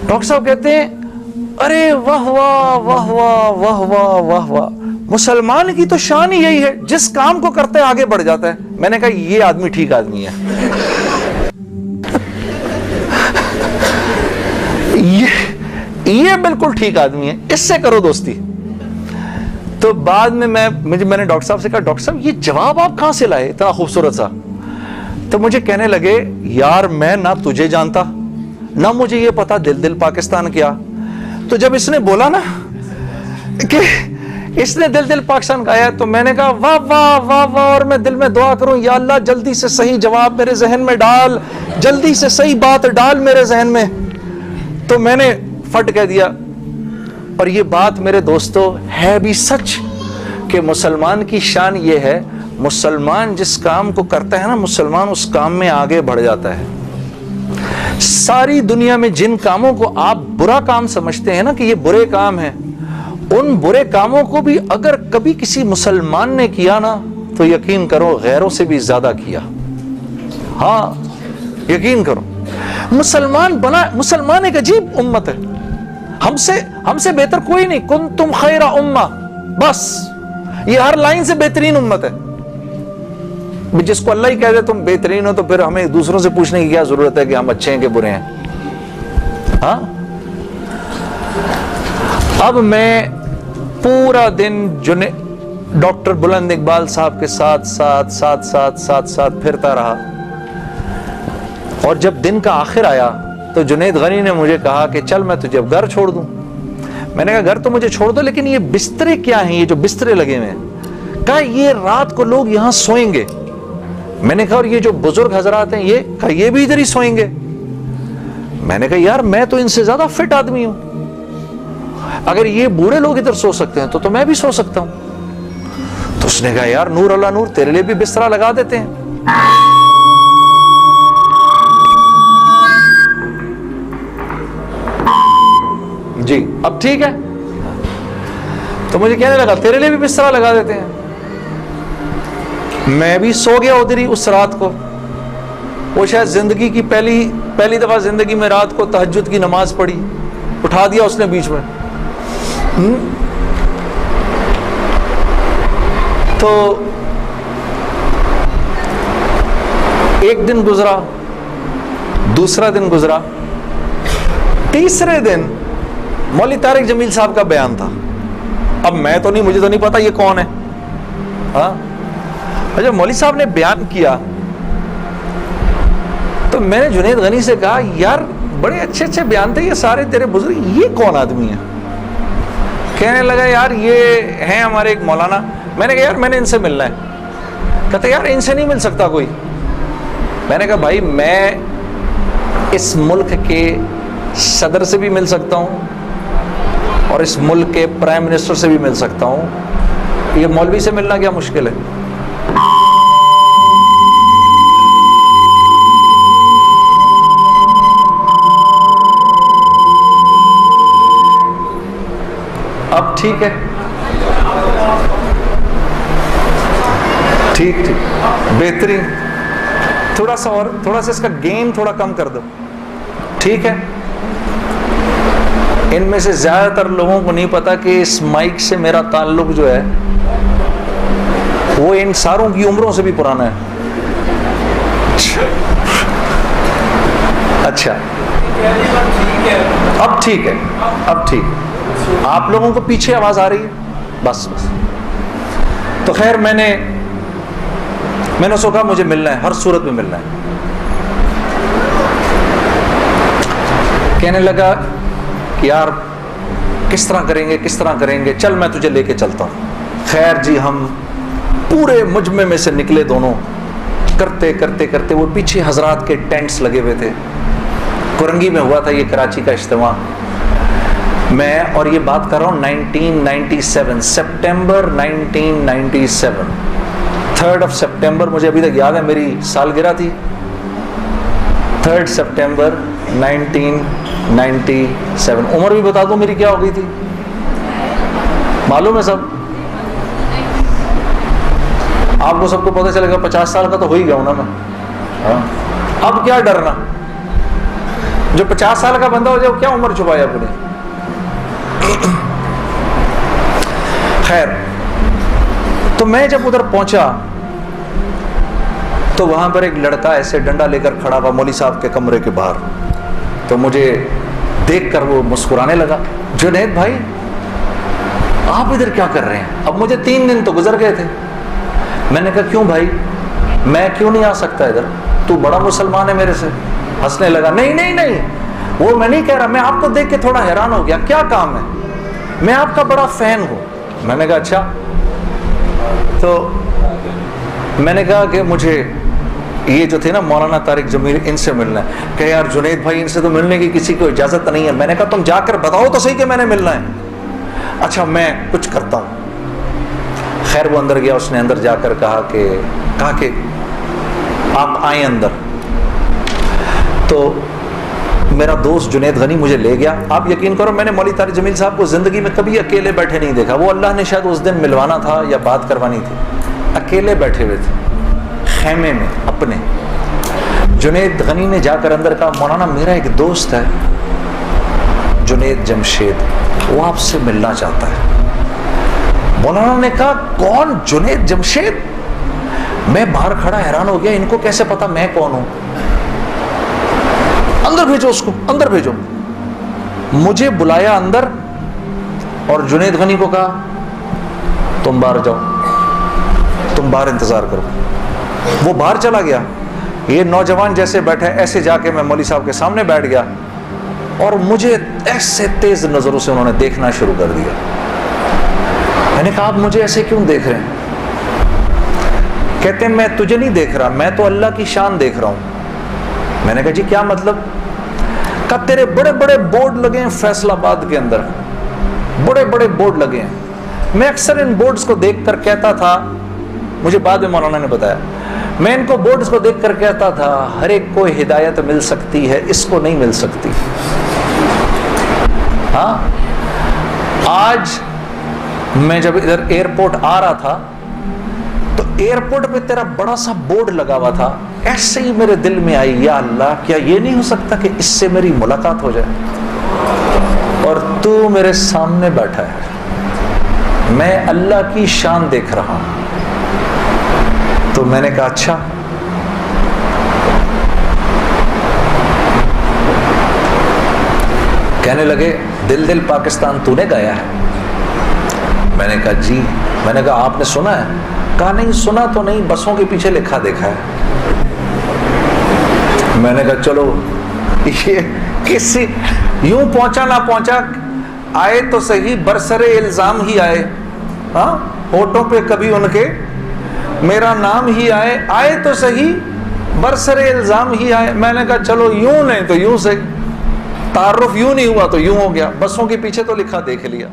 Doctor साहब कहते हैं अरे वाह वाह वाह वाह वाह वाह वाह वाह, मुसलमान की तो शान ही यही है, जिस काम को करते है आगे बढ़ जाता है। मैंने कहा ये आदमी ठीक आदमी है। ये बिल्कुल ठीक आदमी है, इससे करो दोस्ती। तो बाद में मैंने डॉक्टर साहब से कहा, डॉक्टर साहब ये जवाब आप कहां से लाए इतना खूबसूरत सा? तो मुझे कहने लगे, यार मैं ना तुझे जानता ना मुझे ये पता दिल पाकिस्तान क्या। तो जब इसने बोला ना कि इसने दिल पाकिस्तान गाया, तो मैंने कहा वाह वाह वाह वाह, और मैं दिल में दुआ करूं, या अल्लाह जल्दी से सही जवाब मेरे जहन में डाल, जल्दी से सही बात डाल मेरे जहन में। तो मैंने फट कह दिया। और ये बात मेरे दोस्तों है भी सच कि मुसलमान की शान ये है, मुसलमान जिस काम को करता है ना, मुसलमान उस काम में आगे बढ़ जाता है। सारी दुनिया में जिन कामों को आप बुरा काम समझते हैं ना कि ये बुरे काम हैं, उन बुरे कामों को भी अगर कभी किसी मुसलमान ने किया ना, तो यकीन करो गैरों से भी ज्यादा किया। हाँ यकीन करो, मुसलमान एक अजीब उम्मत है, हमसे बेहतर कोई नहीं। कुंतुम खैरा उम्मा, बस ये हर लाइन से बेहतरीन उम्मत है। जिसको अल्लाह ही कह दे तुम बेहतरीन हो, तो फिर हमें दूसरों से पूछने की क्या जरूरत है कि हम अच्छे हैं कि बुरे हैं? हाँ। अब मैं पूरा दिन डॉक्टर बुलंद इकबाल साहब के साथ फिरता रहा, और जब दिन का आखिर आया तो जुनैद गनी ने मुझे कहा कि चल मैं तुझे अब घर छोड़ दूं। मैंने कहा घर तो मुझे छोड़ दो, लेकिन ये बिस्तरे क्या हैं, ये जो बिस्तरे लगे हुए हैं? कहा ये रात को लोग यहां सोएंगे। मैंने कहा और ये जो बुजुर्ग हजरात हैं, ये भी इधर ही सोएंगे। मैंने कहा यार मैं तो इनसे ज्यादा फिट आदमी हूं, अगर ये बूढ़े लोग इधर सो सकते हैं तो मैं भी सो सकता हूं। तो उसने कहा यार नूर अल्लाह नूर, तेरे लिए भी बिस्तरा लगा देते हैं। जी अब ठीक है। तो मुझे कहने लगा तेरे लिए भी बिस्तरा लगा देते हैं। मैं भी सो गया उधर ही उस रात को। वो शायद जिंदगी की पहली दफा जिंदगी में रात को तहज्जुद की नमाज पढ़ी, उठा दिया उसने बीच में। तो एक दिन गुजरा, दूसरा दिन गुजरा, तीसरे दिन मौलवी तारिक जमील साहब का बयान था। अब मुझे तो नहीं पता ये कौन है। हाँ, जब मौलवी साहब ने बयान किया तो मैंने जुनैद गनी से कहा यार बड़े अच्छे अच्छे बयान थे ये सारे तेरे बुजुर्ग, ये कौन आदमी है? कहने लगा यार ये हैं हमारे एक मौलाना। मैंने कहा यार मैंने इनसे मिलना है। कहते यार इनसे नहीं मिल सकता कोई। मैंने कहा भाई मैं इस मुल्क के सदर से भी मिल सकता हूं और इस मुल्क के प्राइम मिनिस्टर से भी मिल सकता हूं, ये मौलवी से मिलना क्या मुश्किल है? अब ठीक है, ठीक बेहतरीन। थोड़ा सा इसका गेम थोड़ा कम कर दो, ठीक है। इनमें से ज्यादातर लोगों को नहीं पता कि इस माइक से मेरा ताल्लुक जो है वो इन सारों की उम्रों से भी पुराना है। अच्छा अब ठीक है, अब ठीक। आप लोगों को पीछे आवाज आ रही है? बस। तो खैर मैंने उसको कहा मुझे मिलना है, हर सूरत में मिलना है। कहने लगा कि यार किस तरह करेंगे, चल मैं तुझे लेके चलता हूं। खैर जी हम पूरे मुजमे में से निकले दोनों, करते करते करते वो पीछे हजरात के टेंट्स लगे हुए थे। कुरंगी में हुआ था ये कराची का इज्तिमा। मैं और ये बात कर रहा हूँ 1997, सितंबर 1997, 3rd सितंबर, मुझे अभी तक याद है, मेरी सालगिरह थी। 3 सितंबर 1997। उम्र भी बता दूं मेरी क्या हो गई थी, मालूम है सब आपको? सबको पता चलेगा 50 साल का तो हो ही गया हूं ना मैं। हाँ। अब क्या डरना, जो 50 साल का बंदा हो जाए, क्या उम्र छुपाया अपने। खैर, तो मैं जब उधर पहुंचा तो वहां पर एक लड़का ऐसे डंडा लेकर खड़ा हुआ मौली साहब के कमरे के बाहर। तो मुझे देखकर वो मुस्कुराने लगा, जुनैद भाई आप इधर क्या कर रहे हैं। अब मुझे 3 दिन तो गुजर गए थे। मैंने कहा क्यों भाई, मैं क्यों नहीं आ सकता इधर, तू बड़ा मुसलमान है मेरे से। हंसने लगा, नहीं नहीं नहीं, वो मैं नहीं कह रहा, मैं आपको देख के थोड़ा हैरान हो गया, क्या काम है, मैं आपका बड़ा फैन हूं। मैंने कहा अच्छा। तो मैंने कहा कि मुझे ये जो थे ना मौलाना तारिक जमील, इनसे मिलना है। कहे यार जुनैद भाई इनसे तो मिलने की किसी को इजाजत नहीं है। मैंने कहा तुम जाकर बताओ तो सही कि मैंने मिलना है। अच्छा मैं कुछ करता हूं। खैर वो अंदर गया, उसने अंदर जाकर कहा कि आप आए अंदर। तो मेरा दोस्त जुनैद गनी मुझे ले गया। आप यकीन करो मैंने मौलवी तारिक जमील साहब को जिंदगी में कभी अकेले बैठे नहीं देखा। वो अल्लाह ने शायद उस दिन मिलवाना था या बात करवानी थी, अकेले बैठे हुए थे खेमे में अपने। जुनैद गनी ने जाकर अंदर कहा मौलाना मेरा एक दोस्त है जुनैद जमशेद, वो आपसे मिलना चाहता है। मौलाना ने कहा कौन, जुनैद जमशेद। मैं बाहर खड़ा हैरान हो गया, इनको कैसे पता मैं कौन हूं। अंदर भेजो उसको, अंदर भेजो। मुझे बुलाया अंदर और जुनैद गनी को कहा तुम बाहर जाओ, तुम बाहर इंतजार करो। वो बाहर चला गया। ये नौजवान जैसे बैठे ऐसे जाके मैं मौलवी साहब के सामने बैठ गया और मुझे ऐसे तेज नजरों से उन्होंने देखना शुरू कर दिया। मैंने कहा आप मुझे ऐसे क्यों देख रहे हैं। कहते हैं मैं तुझे नहीं देख रहा, मैं तो अल्लाह की शान देख रहा हूं। मैंने कहा जी क्या मतलब। कहा तेरे बड़े बड़े बोर्ड लगे हैं फैसलाबाद के अंदर, बड़े बड़े बोर्ड लगे हैं। मैं अक्सर इन बोर्ड्स को देखकर कहता था, मुझे बाद में मौलाना ने बताया, मैं इनको बोर्ड्स को देखकर कहता था हर एक को हिदायत मिल सकती है, इसको नहीं मिल सकती। हाँ, आज मैं जब इधर एयरपोर्ट आ रहा था तो एयरपोर्ट पे तेरा बड़ा सा बोर्ड लगा हुआ था, ऐसे ही मेरे दिल में आई या अल्लाह क्या ये नहीं हो सकता कि इससे मेरी मुलाकात हो जाए। और तू मेरे सामने बैठा है, मैं अल्लाह की शान देख रहा हूं। तो मैंने कहा अच्छा। कहने लगे दिल दिल पाकिस्तान तूने गाया है। मैंने कहा जी। मैंने कहा आपने सुना है। कहा नहीं सुना तो नहीं, बसों के पीछे लिखा देखा है। मैंने कहा चलो ये किसी यूं पहुंचा ना पहुंचा, आए तो सही बरसरे इल्जाम ही आए। हाँ, होठों पे कभी उनके मेरा नाम ही आए, आए तो सही बरसरे इल्जाम ही आए। मैंने कहा चलो यूं नहीं तो यूं से, तारुफ यूं नहीं हुआ तो यूं हो गया, बसों के पीछे तो लिखा देख लिया।